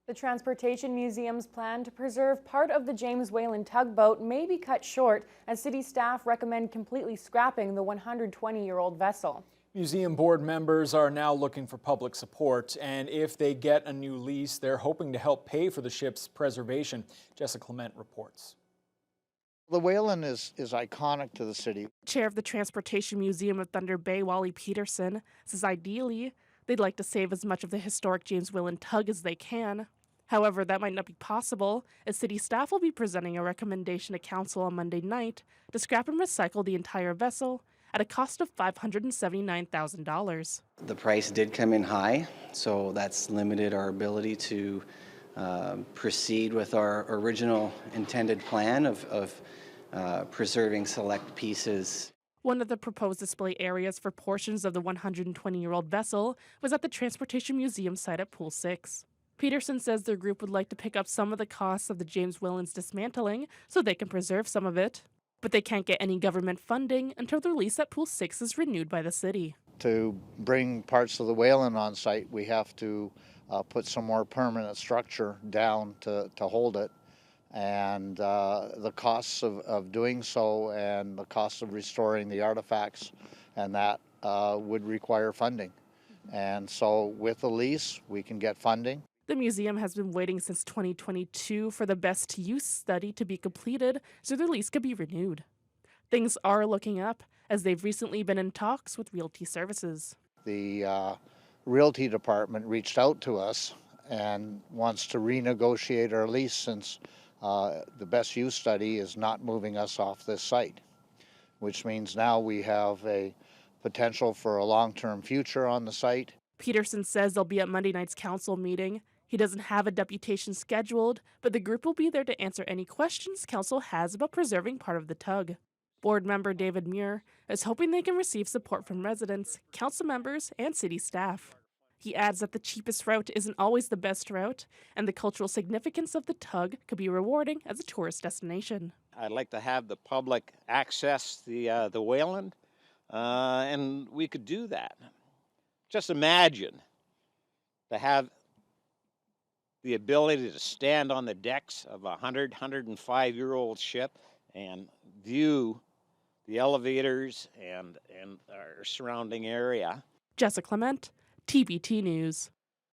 The Transportation Museum's plan to preserve part of the James Whalen tugboat may be cut short as city staff recommend completely scrapping the 120-year-old vessel. Museum board members are now looking for public support, and if they get a new lease, they're hoping to help pay for the ship's preservation. Jessica Clement reports. The Whalen is iconic to the city. Chair of the Transportation Museum of Thunder Bay, Wally Peterson, says ideally they'd like to save as much of the historic James Whalen Tug as they can. However, that might not be possible, as city staff will be presenting a recommendation to council on Monday night to scrap and recycle the entire vessel at a cost of $579,000. The price did come in high, so that's limited our ability to proceed with our original intended plan of preserving select pieces. One of the proposed display areas for portions of the 120-year-old vessel was at the Transportation Museum site at Pool 6. Peterson says their group would like to pick up some of the costs of the James Whalen's dismantling so they can preserve some of it. But they can't get any government funding until the lease at Pool 6 is renewed by the city. To bring parts of the Whalen on site, we have to put some more permanent structure down to hold it. And the costs of doing so and the costs of restoring the artifacts and that would require funding. And so with the lease, we can get funding. The museum has been waiting since 2022 for the best use study to be completed so the lease could be renewed. Things are looking up as they've recently been in talks with Realty Services. The Realty department reached out to us and wants to renegotiate our lease since the best use study is not moving us off this site, which means now we have a potential for a long-term future on the site. Peterson says they'll be at Monday night's council meeting. He doesn't have a deputation scheduled, but the group will be there to answer any questions council has about preserving part of the tug. Board member David Muir is hoping they can receive support from residents, council members, and city staff. He adds that the cheapest route isn't always the best route, and the cultural significance of the tug could be rewarding as a tourist destination. I'd like to have the public access the Whalen, and we could do that. Just imagine to have the ability to stand on the decks of a 105-year-old ship and view the elevators and our surrounding area. Jessica Clement, TBT News.